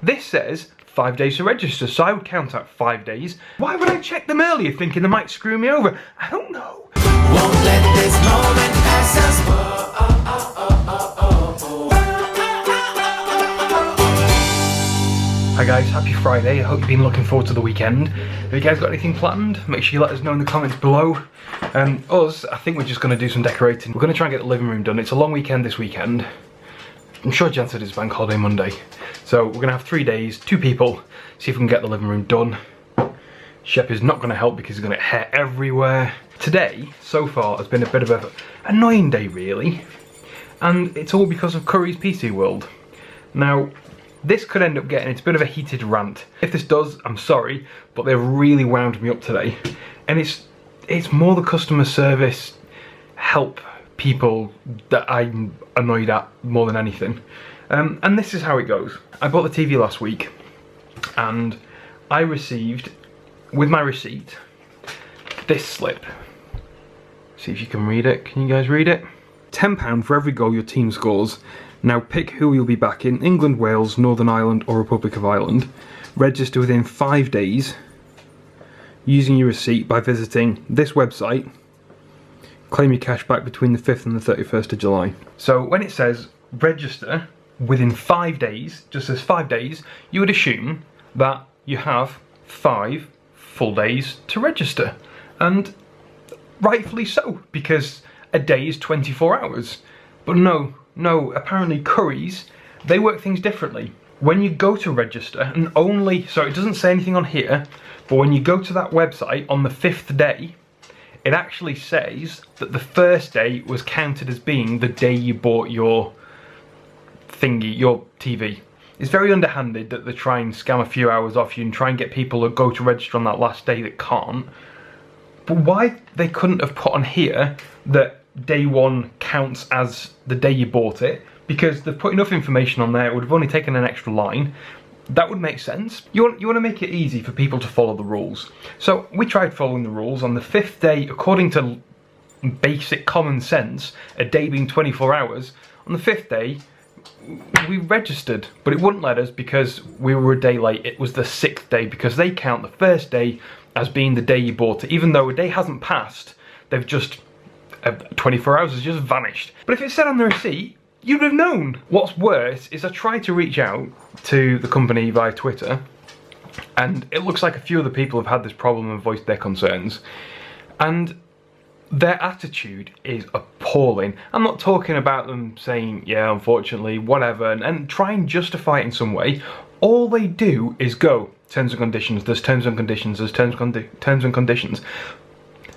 This says 5 days to register, so I would count out 5 days. Why would I check them earlier thinking they might screw me over? I don't know. Won't let this moment pass us. Hi guys, happy Friday. I hope you've been looking forward to the weekend. Have you guys got anything planned? Make sure you let us know in the comments below. Us, I think we're just going to do some decorating. We're going to try and get the living room done. It's a long weekend this weekend. I'm sure Jan said it's bank holiday Monday. So we're going to have 3 days, 2 people, see if we can get the living room done. Shep is not going to help because he's going to get hair everywhere. Today, so far, has been a bit of an annoying day really. And it's all because of Curry's PC World. Now, this could end up getting, it's a bit of a heated rant. If this does, I'm sorry, but they've really wound me up today. And it's more the customer service help people that I'm annoyed at more than anything. And this is how it goes. I bought the TV last week and I received, with my receipt, this slip. See if you can read it. Can you guys read it? £10 for every goal your team scores. Now pick who you'll be backing: England, Wales, Northern Ireland or Republic of Ireland. Register within 5 days using your receipt by visiting this website. Claim your cash back between the 5th and the 31st of July. So when it says register within 5 days, just says 5 days, you would assume that you have 5 full days to register. And rightfully so, because a day is 24 hours. But no, apparently Curry's, they work things differently. When you go to register, and only, so it doesn't say anything on here, but when you go to that website on the 5th day, it actually says that the first day was counted as being the day you bought your thingy, your TV. It's very underhanded that they try and scam a few hours off you and try and get people to go to register on that last day that can't. But why they couldn't have put on here that day one counts as the day you bought it, because they've put enough information on there, it would have only taken an extra line. That would make sense. You want to make it easy for people to follow the rules. So we tried following the rules. On the 5th day, according to basic common sense, a day being 24 hours, on the 5th day we registered, but it wouldn't let us because we were a day late. It was the 6th day, because they count the first day as being the day you bought it. Even though a day hasn't passed, they've just 24 hours has just vanished. But if it said on the receipt, you'd have known. What's worse is I tried to reach out to the company via Twitter, and it looks like a few other people have had this problem and voiced their concerns. And their attitude is appalling. I'm not talking about them saying, yeah, unfortunately, whatever, and try and justify it in some way. All they do is go, terms and conditions, there's terms and conditions, there's terms and conditions.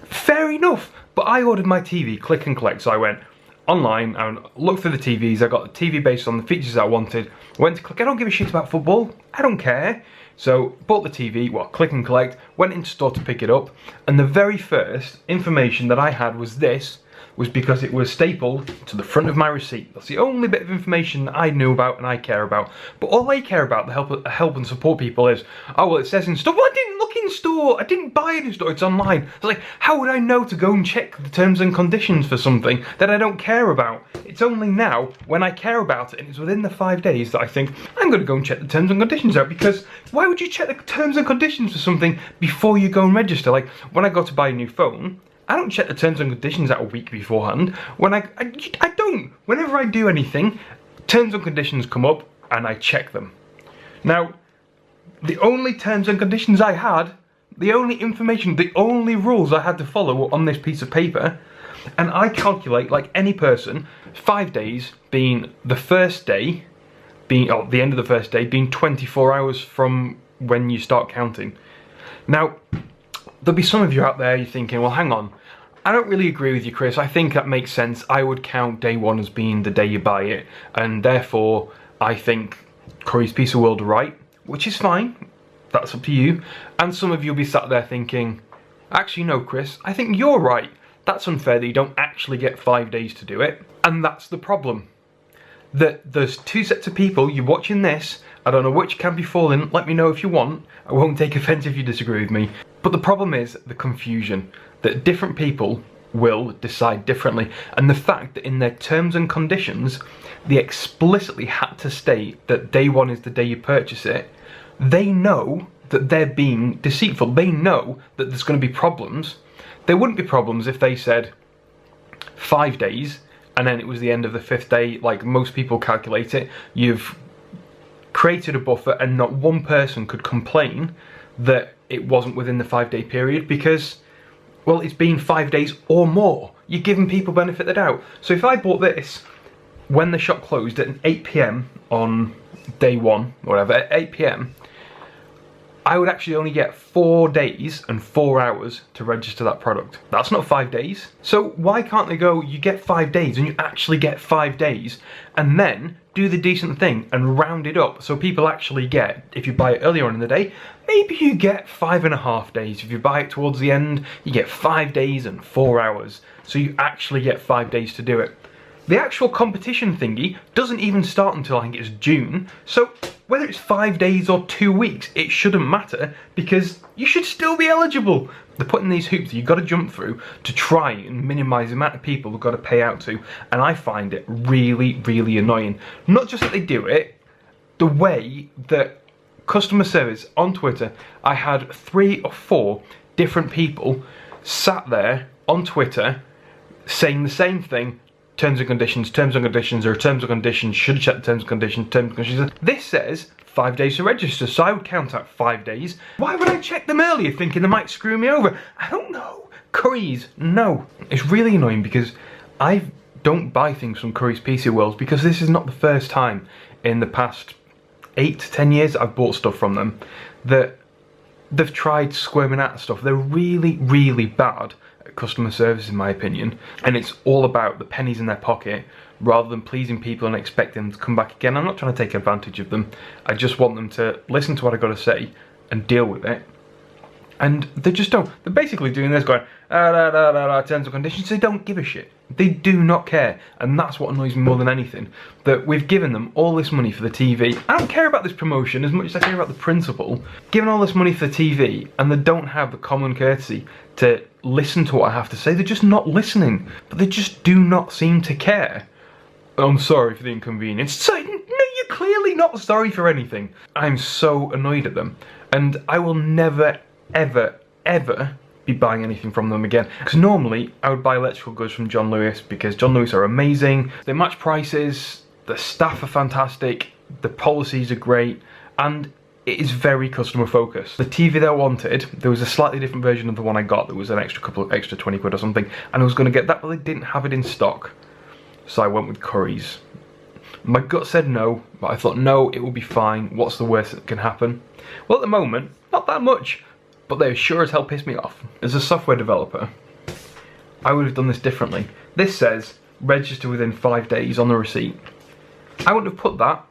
Fair enough. But I ordered my TV, click and collect, so I went online and looked through the TVs. I got the TV based on the features I wanted. Went to click, I don't give a shit about football, I don't care. So bought the TV, click and collect, went into store to pick it up, and the very first information that I had was this, was because it was stapled to the front of my receipt. That's the only bit of information that I knew about and I care about. But all I care about, the help and support people, is, oh well, it says in store. Well, I didn't look in store, I didn't buy it in store, it's online. It's like, how would I know to go and check the terms and conditions for something that I don't care about? It's only now, when I care about it, and it's within the 5 days, that I think, I'm gonna go and check the terms and conditions out, because why would you check the terms and conditions for something before you go and register? Like, when I go to buy a new phone, I don't check the terms and conditions out a week beforehand. When I don't. Whenever I do anything, terms and conditions come up and I check them. Now, the only terms and conditions I had, the only information, the only rules I had to follow were on this piece of paper. And I calculate, like any person, 5 days being the first day, the end of the first day, being 24 hours from when you start counting. Now, there'll be some of you out there, you're thinking, well, hang on, I don't really agree with you, Chris. I think that makes sense. I would count day one as being the day you buy it, and therefore I think Curry's Piece of World are right, which is fine. That's up to you. And some of you will be sat there thinking, actually no, Chris, I think you're right. That's unfair that you don't actually get 5 days to do it. And that's the problem. That there's 2 sets of people, you're watching this, I don't know which camp you fall in, let me know if you want. I won't take offence if you disagree with me. But the problem is the confusion. That different people will decide differently. And the fact that in their terms and conditions, they explicitly had to state that day one is the day you purchase it, they know that they're being deceitful. They know that there's going to be problems. There wouldn't be problems if they said 5 days and then it was the end of the 5th day, like most people calculate it. You've created a buffer and not one person could complain that it wasn't within the 5-day period because, well, it's been 5 days or more. You're giving people benefit of the doubt. So if I bought this when the shop closed at 8 PM on day one, or whatever, at 8 PM, I would actually only get 4 days and 4 hours to register that product. That's not 5 days. So why can't they go, you get 5 days and you actually get 5 days, and then do the decent thing and round it up so people actually get, if you buy it earlier on in the day, maybe you get 5.5 days. If you buy it towards the end, you get 5 days and 4 hours. So you actually get 5 days to do it. The actual competition thingy doesn't even start until I think it's June, so whether it's 5 days or 2 weeks, it shouldn't matter because you should still be eligible. They're putting these hoops that you've got to jump through to try and minimise the amount of people they've got to pay out to, and I find it really, really annoying. Not just that they do it, the way that customer service on Twitter, I had 3 or 4 different people sat there on Twitter saying the same thing. Terms and conditions, or terms and conditions, should have checked the terms and conditions. This says 5 days to register, so I would count out 5 days. Why would I check them earlier thinking they might screw me over? I don't know. Currys, no. It's really annoying because I don't buy things from Currys PC Worlds because this is not the first time in the past 8 to 10 years I've bought stuff from them that they've tried squirming out stuff. They're really, really bad customer service in my opinion, and it's all about the pennies in their pocket rather than pleasing people and expecting them to come back again. I'm not trying to take advantage of them. I just want them to listen to what I've got to say and deal with it, and they just don't. They're basically doing this, going terms and conditions. They don't give a shit. They do not care, and that's what annoys me more than anything, that we've given them all this money for the TV. I don't care about this promotion as much as I care about the principle. Given all this money for the TV and they don't have the common courtesy to listen to what I have to say. They're just not listening, but they just do not seem to care. I'm sorry for the inconvenience. So, no, you're clearly not sorry for anything. I'm so annoyed at them, and I will never, ever, ever be buying anything from them again. Because normally I would buy electrical goods from John Lewis because John Lewis are amazing. They match prices, the staff are fantastic, the policies are great, and it is very customer focused. The TV they wanted, there was a slightly different version of the one I got that was an extra 20 quid or something, and I was going to get that, but they didn't have it in stock. So I went with Currys. My gut said no, but I thought no, it will be fine. What's the worst that can happen? Well, at the moment, not that much, but they sure as hell pissed me off. As a software developer, I would have done this differently. This says register within 5 days on the receipt. I wouldn't have put that.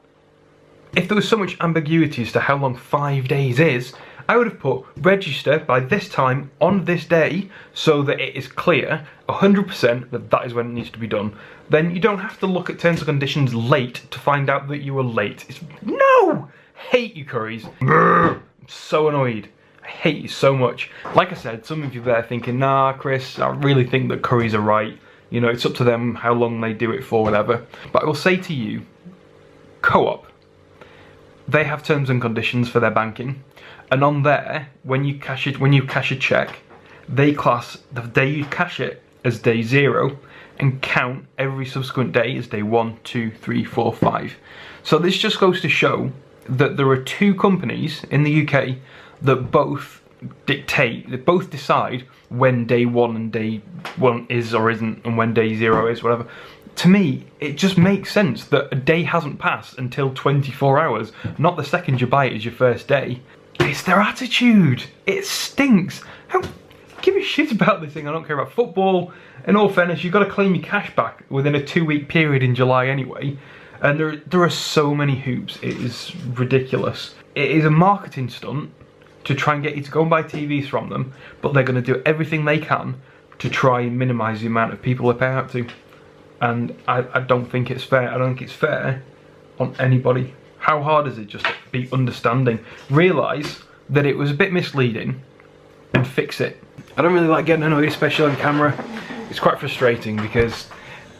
If there was so much ambiguity as to how long 5 days is, I would have put register by this time on this day so that it is clear 100% that that is when it needs to be done. Then you don't have to look at terms and conditions late to find out that you were late. No! Hate you, Currys. I'm so annoyed. I hate you so much. Like I said, some of you there thinking, nah, Chris, I really think that Currys are right. You know, it's up to them how long they do it for, whatever. But I will say to you, Co-op, they have terms and conditions for their banking, and on there, when you cash a check, they class the day you cash it as day 0 and count every subsequent day as day 1, 2, 3, 4, 5. So this just goes to show that there are 2 companies in the UK that both decide when day 1 and day 1 is or isn't, and when day 0 is, whatever. To me, it just makes sense that a day hasn't passed until 24 hours, not the second you buy it as your first day. It's their attitude. It stinks. Give a shit about this thing. I don't care about football. In all fairness, you've got to claim your cash back within a 2-week period in July anyway. And there are so many hoops. It is ridiculous. It is a marketing stunt to try and get you to go and buy TVs from them, but they're going to do everything they can to try and minimise the amount of people they pay out to. And I don't think it's fair. I don't think it's fair on anybody. How hard is it just to be understanding? Realise that it was a bit misleading and fix it. I don't really like getting annoyed, especially on camera, it's quite frustrating because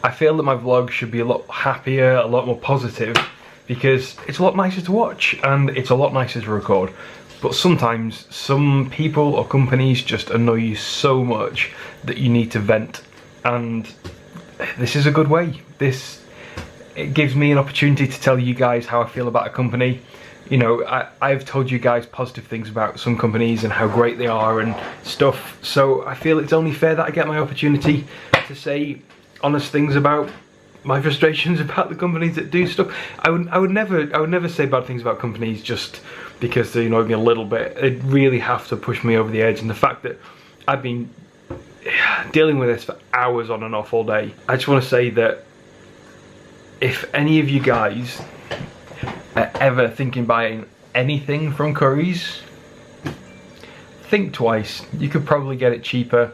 I feel that my vlog should be a lot happier, a lot more positive, because it's a lot nicer to watch and it's a lot nicer to record. But sometimes some people or companies just annoy you so much that you need to vent, and this is a good way. It gives me an opportunity to tell you guys how I feel about a company. You know, I've told you guys positive things about some companies and how great they are and stuff, so I feel it's only fair that I get my opportunity to say honest things about my frustrations about the companies that do stuff. I would never say bad things about companies just because they annoy me a little bit. They really have to push me over the edge, and the fact that I've been dealing with this for hours on and off all day. I just want to say that if any of you guys are ever thinking buying anything from Curry's, think twice. You could probably get it cheaper,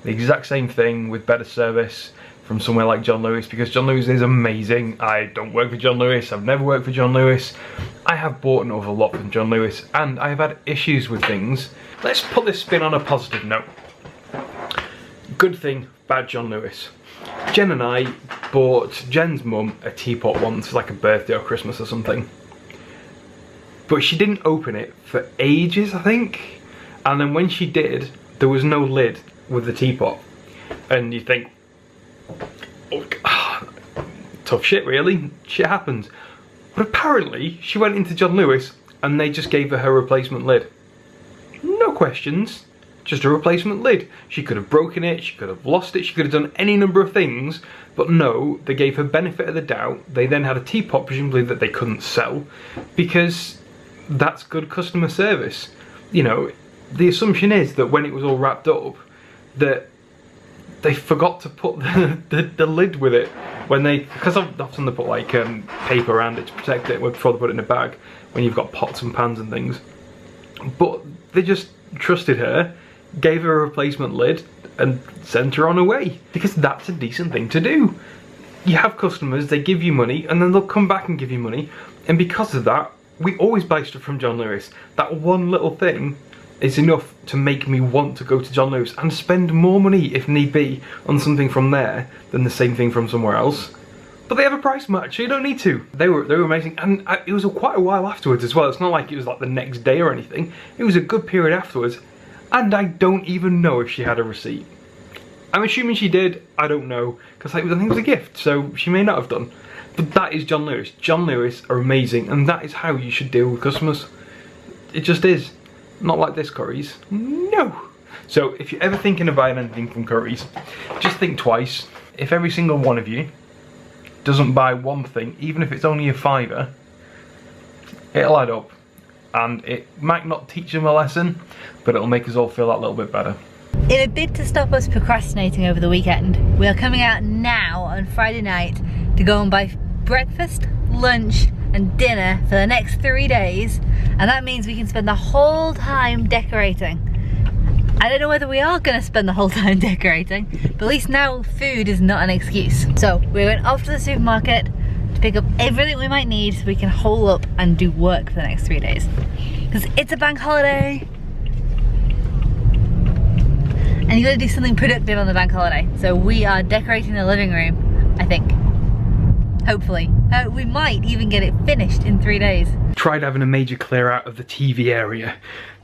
the exact same thing with better service from somewhere like John Lewis, because John Lewis is amazing. I don't work for John Lewis, I've never worked for John Lewis. I have bought an awful lot from John Lewis and I have had issues with things. Let's put this spin on a positive note. Good thing, bad John Lewis. Jen and I bought Jen's mum a teapot once, like a birthday or Christmas or something. But she didn't open it for ages, I think. And then when she did, there was no lid with the teapot. And you think, oh, tough shit really, shit happens. But apparently she went into John Lewis and they just gave her replacement lid. No questions, just a replacement lid. She could have broken it, she could have lost it, she could have done any number of things, but no, they gave her benefit of the doubt. They then had a teapot, presumably that they couldn't sell, because that's good customer service. You know, the assumption is that when it was all wrapped up, that they forgot to put the lid with it when they, because often they put like paper around it to protect it before they put it in a bag when you've got pots and pans and things. But they just trusted her, gave her a replacement lid and sent her on her way, because that's a decent thing to do. You have customers, they give you money and then they'll come back and give you money, and because of that we always buy stuff from John Lewis. That one little thing is enough to make me want to go to John Lewis and spend more money if need be on something from there than the same thing from somewhere else. But they have a price match, so you don't need to. They were amazing, and it was quite a while afterwards as well. It's not like it was like the next day or anything. It was a good period afterwards, and I don't even know if she had a receipt. I'm assuming she did, I don't know, because I think it was a gift, so she may not have done. But that is John Lewis. John Lewis are amazing, and that is how you should deal with customers. It just is. Not like this Curry's. No. So if you're ever thinking of buying anything from Curry's, just think twice. If every single one of you doesn't buy one thing, even if it's only a £5, it'll add up. And it might not teach them a lesson, but it'll make us all feel that little bit better. In a bid to stop us procrastinating over the weekend, we are coming out now on Friday night to go and buy breakfast, lunch and dinner for the next 3 days, and that means we can spend the whole time decorating. I don't know whether we are going to spend the whole time decorating, but at least now food is not an excuse. So we're going off to the supermarket to pick up everything we might need so we can hole up and do work for the next 3 days. Because it's a bank holiday. And you got to do something productive on the bank holiday. So we are decorating the living room, I think. Hopefully. We might even get it finished in 3 days. Tried having a major clear out of the TV area,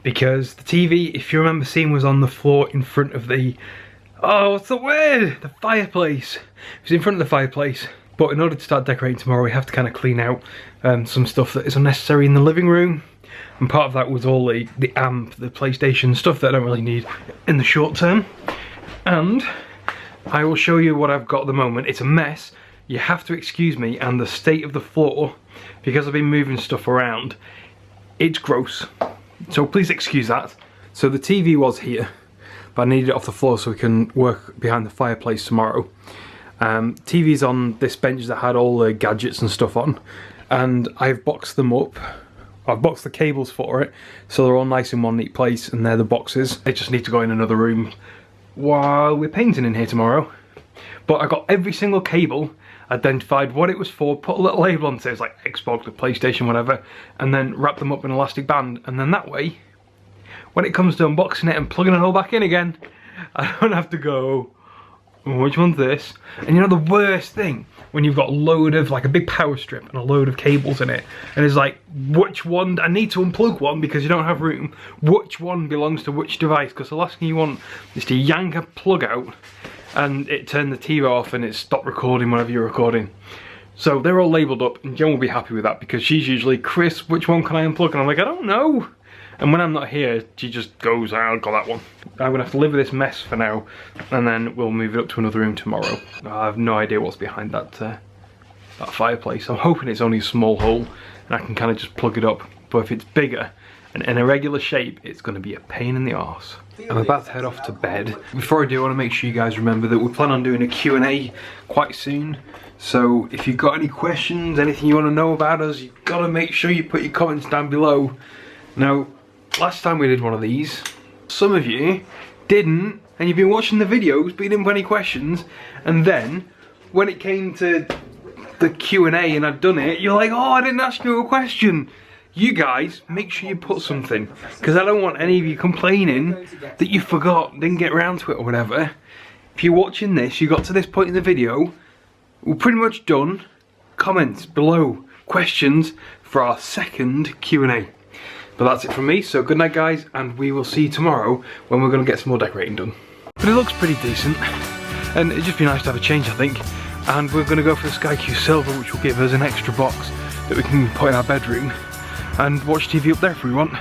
because the TV, if you remember seeing, was on the floor in front of the, oh, what's the word? The fireplace. It was in front of the fireplace. But in order to start decorating tomorrow, we have to kind of clean out some stuff that is unnecessary in the living room. And part of that was all the amp, the PlayStation, stuff that I don't really need in the short term. And I will show you what I've got at the moment. It's a mess. You have to excuse me and the state of the floor, because I've been moving stuff around. It's gross. So please excuse that. So the TV was here, but I needed it off the floor so we can work behind the fireplace tomorrow. TV's on this bench that had all the gadgets and stuff on, and I've boxed them up. I've boxed the cables for it, so they're all nice in one neat place, and they're the boxes. They just need to go in another room while we're painting in here tomorrow. But I got every single cable, identified what it was for, put a little label on it, says like Xbox or PlayStation, whatever, and then wrap them up in elastic band, and then that way, when it comes to unboxing it and plugging it all back in again, I don't have to go which one's this? And you know the worst thing? When you've got a load of, like a big power strip and a load of cables in it, and it's like, which one, I need to unplug one because you don't have room, which one belongs to which device? Because the last thing you want is to yank a plug out and it turn the TV off and it stop recording whenever you're recording. So they're all labelled up, and Jen will be happy with that because she's usually, Chris, which one can I unplug? And I'm like, I don't know. And when I'm not here, she just goes, I'll got that one. I'm gonna have to live with this mess for now, and then we'll move it up to another room tomorrow. I have no idea what's behind that fireplace. I'm hoping it's only a small hole, and I can kind of just plug it up. But if it's bigger and in a regular shape, it's gonna be a pain in the arse. I'm about to head off to bed. Before I do, I wanna make sure you guys remember that we plan on doing a Q&A quite soon. So if you've got any questions, anything you wanna know about us, you've gotta make sure you put your comments down below. Now, last time we did one of these, some of you didn't, and you've been watching the videos but you didn't put any questions, and then when it came to the Q&A and I'd done it, you're like, oh, I didn't ask you a question. You guys, make sure you put something, because I don't want any of you complaining that you forgot, didn't get around to it or whatever. If you're watching this, you got to this point in the video, we're pretty much done. Comments below, questions for our second Q&A. But that's it from me, so good night guys, and we will see you tomorrow when we're going to get some more decorating done. But it looks pretty decent, and it'd just be nice to have a change, I think. And we're going to go for the Sky Q Silver, which will give us an extra box that we can put in our bedroom and watch TV up there if we want.